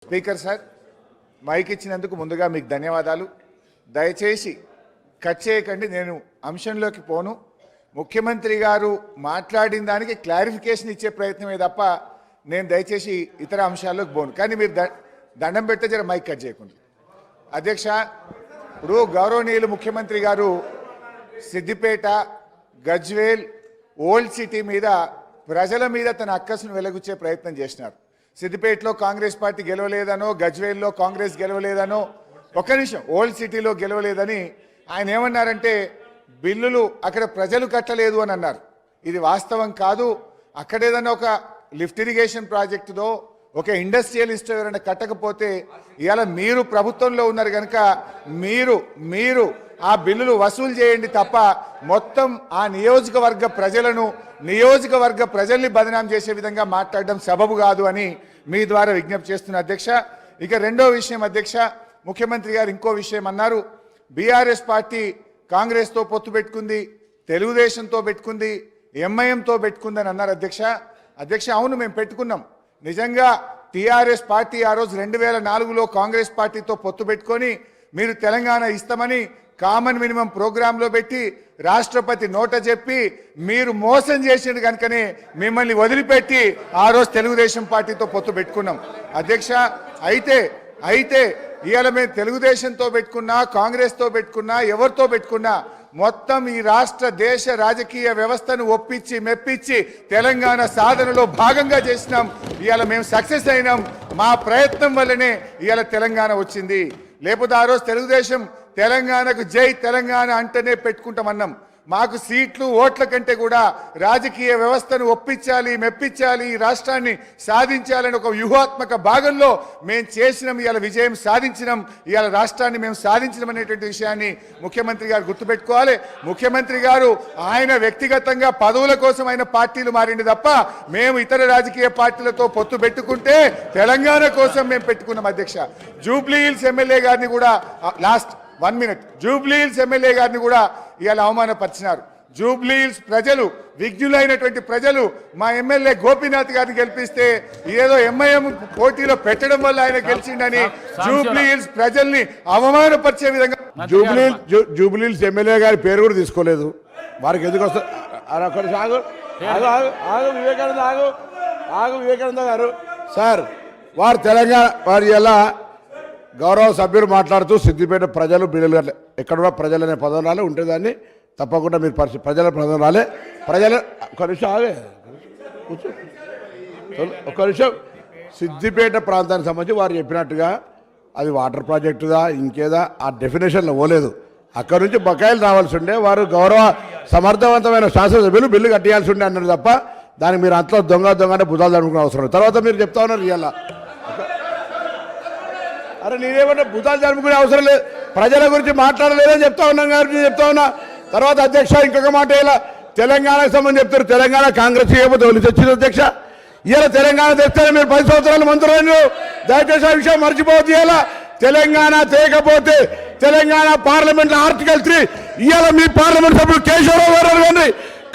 Speaker sir, mic ఇచ్చినందుకు ముందుగా మీకు ధన్యవాదాలు. దయచేసి కట్ చేయకండి, నేను అంశంలోకి పోను. ముఖ్యమంత్రి గారు మాట్లాడిన దానికి క్లారిఫికేషన్ ఇచ్చే ప్రయత్నమే తప్ప నేను దయచేసి ఇతర అంశాల్లోకి పోను. కానీ మీరు దండం పెడితే జర మైక్ కట్ చేయకుండా. అధ్యక్ష, ఇప్పుడు గౌరవనీయులు ముఖ్యమంత్రి గారు సిద్దిపేట, గజ్వేల్, ఓల్డ్ సిటీ మీద ప్రజల మీద తన అక్కసును వెలగుచ్చే ప్రయత్నం చేసినారు. సిద్దిపేటలో కాంగ్రెస్ పార్టీ గెలవలేదనో, గజ్వేల్లో కాంగ్రెస్ గెలవలేదనో, ఒక్క నిమిషం, ఓల్డ్ సిటీలో గెలవలేదని ఆయన ఏమన్నారంటే బిల్లులు అక్కడ ప్రజలు కట్టలేదు అని అన్నారు. ఇది వాస్తవం కాదు. అక్కడ ఏదన్నా ఒక లిఫ్ట్ ఇరిగేషన్ ప్రాజెక్టుదో ఒక ఇండస్ట్రియలిస్ట్ ఎవరైనా కట్టకపోతే ఇవాళ మీరు ప్రభుత్వంలో ఉన్నారు కనుక మీరు ఆ బిల్లులు వసూలు చేయండి తప్ప మొత్తం ఆ నియోజకవర్గ ప్రజల్ని బదనాం చేసే విధంగా మాట్లాడడం సబబు కాదు అని మీ ద్వారా విజ్ఞప్తి చేస్తున్న అధ్యక్ష. ఇక రెండో విషయం అధ్యక్ష, ముఖ్యమంత్రి గారు ఇంకో విషయం అన్నారు. బీఆర్ఎస్ పార్టీ కాంగ్రెస్తో పొత్తు పెట్టుకుంది, తెలుగుదేశంతో పెట్టుకుంది, ఎంఐఎంతో పెట్టుకుందని అన్నారు అధ్యక్ష. అవును, మేము పెట్టుకున్నాం. నిజంగా టీఆర్ఎస్ పార్టీ ఆ రోజు 2004లో కాంగ్రెస్ పార్టీతో పొత్తు పెట్టుకొని మీరు తెలంగాణ ఇస్తామని కామన్ మినిమం ప్రోగ్రాంలో పెట్టి రాష్ట్రపతి నోట చెప్పి మీరు మోసం చేసిండు కనుకనే మిమ్మల్ని వదిలిపెట్టి ఆ రోజు తెలుగుదేశం పార్టీతో పొత్తు పెట్టుకున్నాం అధ్యక్ష. అయితే ఇవాళ మేము తెలుగుదేశంతో పెట్టుకున్నా, కాంగ్రెస్తో పెట్టుకున్నా, ఎవరితో పెట్టుకున్నా మొత్తం ఈ రాష్ట్ర దేశ రాజకీయ వ్యవస్థను ఒప్పించి మెప్పించి తెలంగాణ సాధనలో భాగంగా చేసినాం. ఇవాళ మేము సక్సెస్ అయినాం. మా ప్రయత్నం వల్లనే ఇవాళ తెలంగాణ వచ్చింది. లేకపోతే ఆ రోజు తెలుగుదేశం తెలంగాణకు జై తెలంగాణ అంటేనే పెట్టుకుంటామన్నాం. మాకు సీట్లు, ఓట్ల కంటే కూడా రాజకీయ వ్యవస్థను ఒప్పించాలి, మెప్పించాలి, ఈ రాష్ట్రాన్ని సాధించాలని ఒక వ్యూహాత్మక భాగంలో మేము చేసినాం. ఇవాళ విజయం సాధించినాం. ఇవాళ రాష్ట్రాన్ని మేము సాధించినాం అనేటువంటి విషయాన్ని ముఖ్యమంత్రి గారు గుర్తుపెట్టుకోవాలి. ముఖ్యమంత్రి గారు ఆయన వ్యక్తిగతంగా పదవుల కోసం ఆయన పార్టీలు మారింది తప్ప మేము ఇతర రాజకీయ పార్టీలతో పొత్తు పెట్టుకుంటే తెలంగాణ కోసం మేము పెట్టుకున్నాం అధ్యక్ష. జూబ్లీ హిల్స్ ఎమ్మెల్యే గారిని కూడా జూబ్లీ హిల్స్ ఎమ్మెల్యే గారిని కూడా ఇవాళ అవమానపరిచినారు. జూబ్లీ హిల్స్ ప్రజలు, విజ్ఞులైనటువంటి ప్రజలు మా ఎమ్మెల్యే గోపీనాథ్ గారిని గెలిపిస్తే ఏదో ఎంఐఎం పోటీలో పెట్టడం వల్ల ఆయన గెలిచిండని జూబ్లీ హిల్స్ ప్రజల్ని అవమానపరిచే విధంగా జూబ్లీ హిల్స్ ఎమ్మెల్యే గారి పేరు కూడా తీసుకోలేదు. వారికి ఎందుకు వస్తారు? వివేకానంద గారు సార్, వారు తెలంగాణ వారి ఎలా గౌరవ సభ్యులు మాట్లాడుతూ సిద్దిపేట ప్రజలు బిల్లులు ఎక్కడున్నా ప్రజలు అనే పదం రాలే ఉంటేదాన్ని తప్పకుండా మీరు ప్రజల పదం రాలే. ప్రజల ఒక నిమిషం సిద్దిపేట ప్రాంతానికి సంబంధించి వారు చెప్పినట్టుగా అది వాటర్ ప్రాజెక్టుదా ఇంకేదా ఆ డెఫినేషన్లో పోలేదు. అక్కడి నుంచి బకాయిలు రావాల్సి ఉండే వారు గౌరవ సమర్థవంతమైన శాసనసభ్యులు బిల్లు కట్టేయాల్సి ఉండే అన్నారు తప్ప దానికి మీరు అంతలో దొంగ అంటే భుజాలు జరుపుకునే అవసరం. తర్వాత మీరు చెప్తా ఉన్నారు ఇవాళ అరే నేనేమన్నా భూతాలు జరుపుకునే అవసరం లేదు, ప్రజల గురించి మాట్లాడలేదని చెప్తా ఉన్నా. తర్వాత అధ్యక్ష ఇంకొక మాట, ఇలా తెలంగాణకు సంబంధించి చెప్తారు. తెలంగాణ కాంగ్రెస్ చేయకపోతే వాళ్ళు తెచ్చింది అధ్యక్ష. ఇలా తెలంగాణ తెస్తే మీరు 10 సంవత్సరాలు మంత్రులు, దయచేసి ఆ విషయం మర్చిపోవద్దు. ఇలా తెలంగాణ తేకపోతే తెలంగాణ పార్లమెంట్ ఆర్టికల్ 3 ఇవాళ మీ పార్లమెంట్ సభ్యులు కేశవరావు గారు కానీ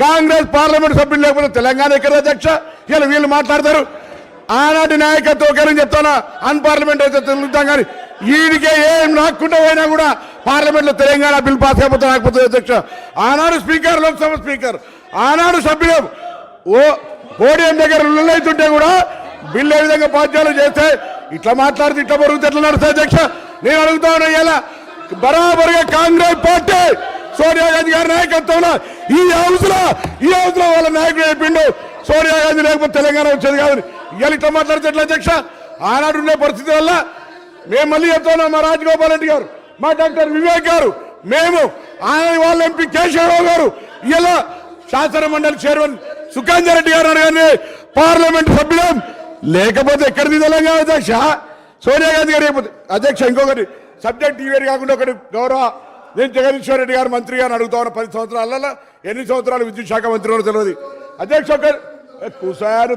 కాంగ్రెస్ పార్లమెంట్ సభ్యులు లేకపోతే తెలంగాణ ఎక్కడ అధ్యక్ష? ఇలా వీళ్ళు మాట్లాడతారు. ఆనాటి నాయకత్వం ఒకరని చెప్తానా, అన్పార్లమెంట్ అయితే తెలుగుతాం కానీ వీడికే ఏం రాకుండా పోయినా కూడా పార్లమెంట్లో తెలంగాణ బిల్ పాస్ అయిపోతే రాకపోతుంది అధ్యక్ష. ఆనాడు స్పీకర్, లోక్సభ స్పీకర్, ఆనాడు సభ్యులు పోడియం దగ్గర లొల్లైతుంటే కూడా బిల్లు ఏ విధంగా పాద్యాలు చేస్తే ఇట్లా మాట్లాడితే ఇట్లా బరుగుతే ఎట్లా నడుస్తుంది అధ్యక్ష? నేను అడుగుతా ఉన్నా, ఇలా బరాబరుగా కాంగ్రెస్ పార్టీ సోనియా గాంధీ గారి నాయకత్వంలో ఈ హౌస్ లో వాళ్ళ నాయకుడు చెప్పిండు సోనియా గాంధీ లేకపోతే తెలంగాణ వచ్చేది కాదు. ఇవాళ ఇట్లా మాట్లాడితే ఎట్లా అధ్యక్ష? ఆనాడు ఉండే పరిస్థితి వల్ల మేము మళ్ళీ చెప్తున్నాం, మా రాజగోపాల్ రెడ్డి గారు, మా డాక్టర్ వివేక్ గారు, మేము ఆయన వాళ్ళ ఎంపీ కేశవరావు గారు, ఇలా శాసన మండలి చైర్మన్ సుఖాంజరెడ్డి గారు కానీ పార్లమెంట్ సభ్యులం లేకపోతే ఎక్కడిది తెలంగాణ అధ్యక్ష? సోనియా గాంధీ గారు లేకపోతే అధ్యక్ష. ఇంకొకటి సబ్జెక్ట్ ఈవేరు కాకుండా ఒకటి గౌరవ నేను జగదీశ్వర్ రెడ్డి గారు మంత్రి గారిని అడుగుతా ఉన్నా, 10 సంవత్సరాలలో ఎన్ని సంవత్సరాలు విద్యుత్ శాఖ మంత్రి గారు తెలియదు అధ్యక్ష. ఒకరు కుసారు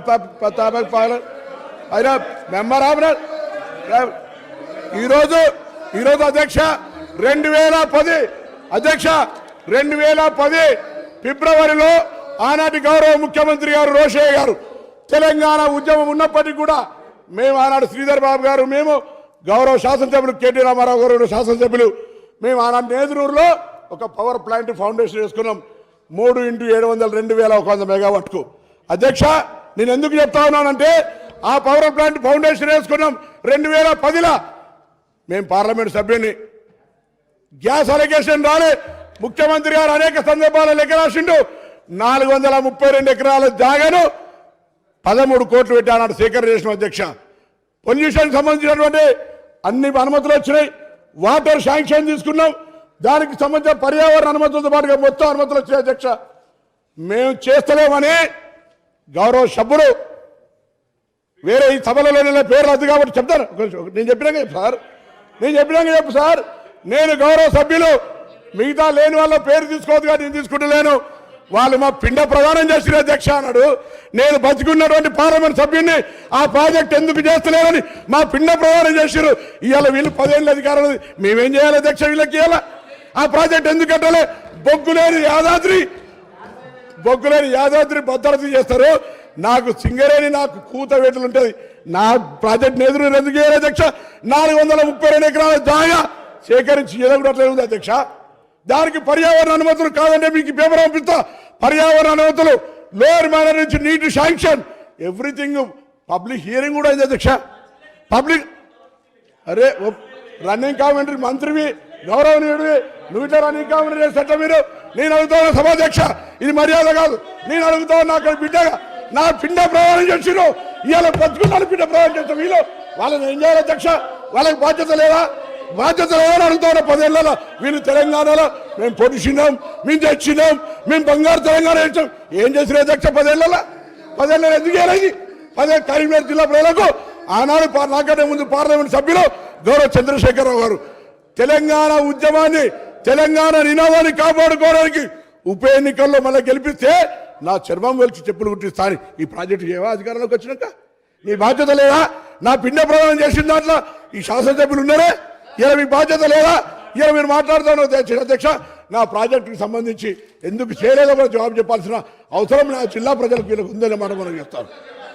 అయినా మెంబర్ ఆఫ్ ఈరోజు అధ్యక్ష 2010 అధ్యక్ష 2010 ఫిబ్రవరిలో ఆనాటి గౌరవ ముఖ్యమంత్రి గారు రోషయ్య గారు తెలంగాణ ఉద్యమం ఉన్నప్పటికీ కూడా మేము ఆనాడు శ్రీధర్ బాబు గారు, మేము గౌరవ శాసనసభ్యులు కేటీ రామారావు గారు శాసనసభ్యులు, మేము ఆనాడు నేదురూరులో ఒక పవర్ ప్లాంట్ ఫౌండేషన్ వేసుకున్నాం 3x700 2100 మెగావాట్కు. అధ్యక్ష, నేను ఎందుకు చెప్తా ఉన్నానంటే ఆ పవర్ ప్లాంట్ ఫౌండేషన్ వేసుకున్నాం 2010లో. మేము పార్లమెంట్ సభ్యుని, గ్యాస్ అలొకేషన్ రాలే. ముఖ్యమంత్రి గారు అనేక సందర్భాల్లో లెక్క రాసిండు. 432 ఎకరాల జాగాను 13 కోట్లు పెట్టి ఆనాడు సేకరణ చేసిన. అధ్యక్ష, పొల్యూషన్ సంబంధించినటువంటి అన్ని అనుమతులు వచ్చినాయి. వాటర్ శాంక్షన్ తీసుకున్నాం. దానికి సంబంధించిన పర్యావరణ అనుమతులతో పాటుగా మొత్తం అనుమతులు వచ్చాయి. అధ్యక్ష, మేము చేస్తలేమని గౌరవ సభ్యులు వేరే ఈ సభలలో పేర్లు వద్దు కాబట్టి చెప్తాను. నేను చెప్పినాక చెప్పు సార్, నేను చెప్పినాక చెప్పు సార్. నేను గౌరవ సభ్యులు మిగతా లేని వాళ్ళ పేరు తీసుకోవద్దు కానీ నేను తీసుకుంటలేను. వాళ్ళు మా పిండ ప్రదానం చేసిన అధ్యక్ష అన్నాడు. నేను బతికున్నటువంటి పార్లమెంట్ సభ్యుడిని ఆ ప్రాజెక్ట్ ఎందుకు చేస్తలేరని మా పిండ ప్రదానం చేశారు. ఇవాళ వీళ్ళు 10 ఏళ్ళ అధికారులు, మేమేం చేయాలి అధ్యక్ష? వీళ్ళకి ఇవ్వాలి ఆ ప్రాజెక్ట్ ఎందుకు కట్టాలి? బొగ్గులేని యాదాద్రి భద్రత చేస్తారు. నాకు సింగరేణి, నాకు కూతవేటలు ఉంటుంది. నా ప్రాజెక్ట్ ఎదురు ఎందుకు చేయాలి అధ్యక్ష? 432 ఎకరాల జాగా సేకరించి ఎదగట్లేదు ఉంది అధ్యక్ష. దానికి పర్యావరణ అనుమతులు కాదంటే మీకు పేపర్ పంపిస్తా. పర్యావరణ అనుమతులు, లోయర్ మేనర్ నుంచి నీటి శాంక్షన్, ఎవ్రీథింగ్. పబ్లిక్ హియరింగ్ కూడా అయింది అధ్యక్ష. పబ్లిక్ అరే రన్నింగ్ కామెంటరీ మంత్రివి, గౌరవనీయుడివి, నువ్వు ఇట్లా రన్నింగ్ కామెంటరీ చేసేట మీరు? నేను అడుగుతాను సభాధ్యక్ష, ఇది మర్యాద కాదు. నేను అడుగుతాను, నాకు బిడ్డగా నా పిండ ప్రయాణం చేసిరు. ఇవాళ బతుకున్నాను పిండ ప్రయాణం చేస్తాం. వీళ్ళు వాళ్ళని ఏం చేయాలి అధ్యక్ష? వాళ్ళకి బాధ్యత లేదా? బాధ్యత లేదని అడుగుతాను. 10 ఏళ్లలో వీళ్ళు తెలంగాణలో మేము పొడిచినాం, మేము తెచ్చినాం, మేము బంగారు తెలంగాణ ఇచ్చాం. ఏం చేసిన అధ్యక్ష 10 ఏళ్లలో? 10 ఏళ్ళలో ఎందుకు చేయాలి? 10 కరీంనగర్ జిల్లా ప్రజలకు ఆనాడు నాకంటే ముందు పార్లమెంట్ సభ్యులు గౌరవ చంద్రశేఖరరావు గారు తెలంగాణ ఉద్యమాన్ని, తెలంగాణ నినాదాన్ని కాపాడుకోవడానికి ఉప ఎన్నికల్లో మళ్ళీ గెలిపిస్తే నా చర్మం వెలిచి చెప్పులు కుట్టిస్తాను. ఈ ప్రాజెక్టు చేయవా అధికారంలోకి వచ్చినాక? మీ బాధ్యత లేదా? నా పిండ ప్రదానం చేసిన దాంట్లో ఈ శాసనసభ్యులు ఉన్నారే, ఇలా మీ బాధ్యత లేదా? ఇలా మీరు మాట్లాడుతాను అధ్యక్ష. నా ప్రాజెక్టుకి సంబంధించి ఎందుకు చేయలేదో కూడా జవాబు చెప్పాల్సిన అవసరం నా జిల్లా ప్రజలకు వీళ్ళకు ఉందని మనం చెప్తాను.